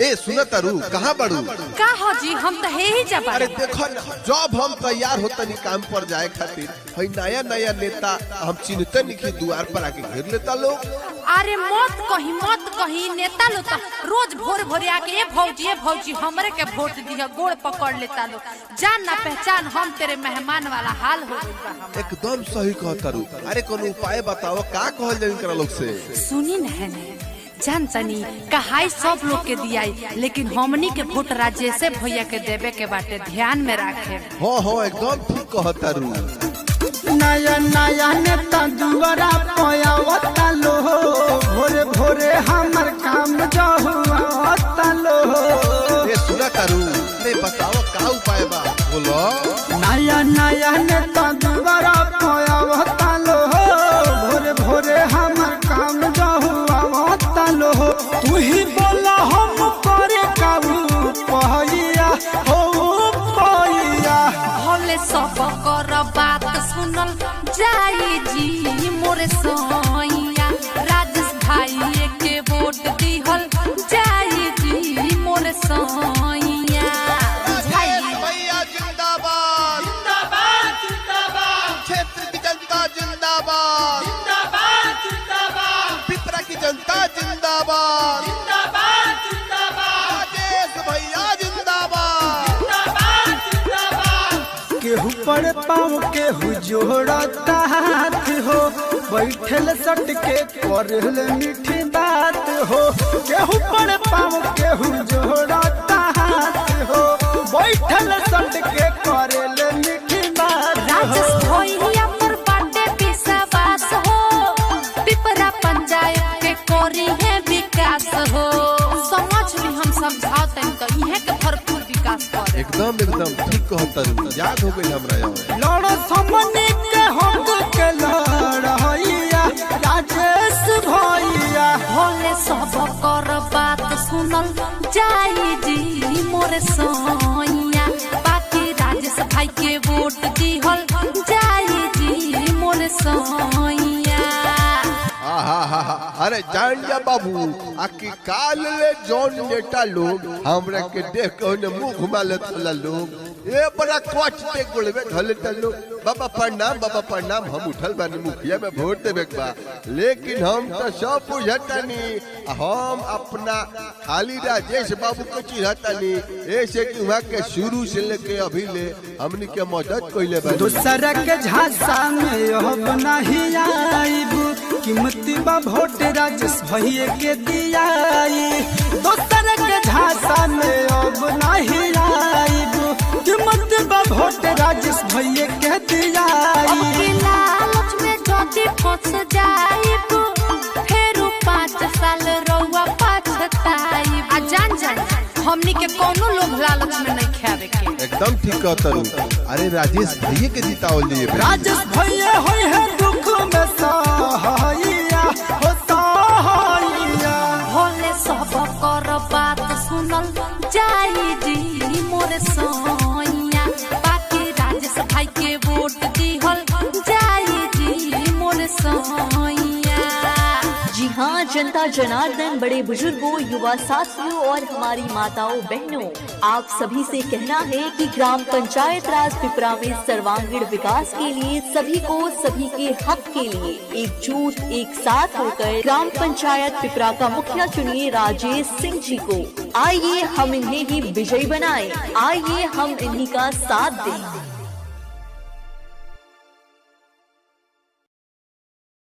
ए सुना तारू कहाँ बड़ू? का हो जी हम तो है ही जब। अरे देखो जब हम तैयार होता नहीं काम पर जाए खातिर भाई नया नया नेता हम चिन्हते नहीं द्वार पर आके घेर लेता लोग। अरे मत कही नेता लो तो रोज भोर भोर आके ए भौजी हमरे के वोट दिया गोड़ पकड़ लेता लो। जान ना पहचान हम तेरे मेहमान वाला हाल हो गइल। एकदम सही कहता रू। अरे कोनो उपाय बताओ का कहल जाए इनकरा लोग से? सुनी न जान तनी कहाई सब लोग के दियाई लेकिन हमनी के वोट राजेश भैया के देवे के बाटे ध्यान में रखे। हाँ एकदम ठीक कहता रू। नया नया नेता दुआरा पयावता लो भोरे भोरे हमर काम जो हुआ लो। ये सुना तारू अरे बताओ का उपाय बा बोलो। नया नया नेता दुआरा पयावता लो भोरे भोरे हमर काम जो हुआ लो। तू ही बोला हम करे काबू पहिया हो पहिया भले सब कर बात सुनल जाई जी मोरे सैया राजेश भाई के वोट दिहल जाई जी मोरे सैया। भैया जिंदाबाद जिंदाबाद जिंदाबाद, क्षेत्र की जनता जिंदाबाद जिंदाबाद जिंदाबाद, पिपरा की जनता जिंदाबाद जिंदाबाद जिंदाबाद, राजेश भैया जिंदाबाद जिंदाबाद जिंदाबाद। केहू पर पाँव केहू जोड़ता हाथ हो बैठल सट के करल मीठी बात हो। केहू पर पाँव केहू जोड़ता हाथ हो बैठल सट के करल मीठी बात हो। राजेश भैया पर बाटे विश्वास हो पिपरा पंचायत के कोरी है विकास हो। समझ भी हम समझाते हैं तो इहे के भरपूर विकास करे। एकदम ठीक कहता रू। याद हो गई हमरा यार। लड़ समने के हम के लड़ैया राजेश भैया भोले सब कर बात सुनल जाई जी मोरे सैया बाकी राजेश भाई के वोट दिहल जाई जी मोरे सैया। अरे जान जा बाबू आकी काल ले जौन नेता लोग हमरा के देख के मुंह घुमा लेता लोग ए बड़ा क्वाच पे गोलवे धलेता लोग। बाबा प्रणाम हम उठल बानी मुखिया में वोट देवे बा लेकिन हम तो सब बुझतानी हम अपना खाली राजेश बाबू को चिढ़तानी ऐसे कि वहां के शुरू से लेके अभी ले हमनी के मदद कइले बा। दूसरा के झांसा में अब नहीं आईब कीमती बा वोट राजेश भैया के दियाई। दूसरा के झांसा में अब नहीं आईब कीमती बा वोट राजेश भैया के दियाई। लालच में जदी फंस जाइब फिर 5 साल रउआ पछताई। आ जान हमनी के कोनो लोग लालच में नहीं खावे के। एकदम ठीक कहता रू। अरे राजेश भैया के जितावल दिए। राजेश भैया होय है दुख में सहाइया हो सहाइया। भोले सब कर बात सुनल जाई जी मोरे सैया बाकी राजेश भाई के वोट दिहल जाई जी मोरे सैया। जी हाँ जनता जनार्दन बड़े बुजुर्गों युवा साथियों और हमारी माताओं बहनों आप सभी से कहना है कि ग्राम पंचायत राज पिपरा में सर्वांगीण विकास के लिए सभी को सभी के हक के लिए एकजुट एक साथ होकर ग्राम पंचायत पिपरा का मुखिया चुनिए राजेश सिंह जी को। आइए हम इन्हें ही विजयी बनाएं, आइए हम इन्हीं का साथ दें।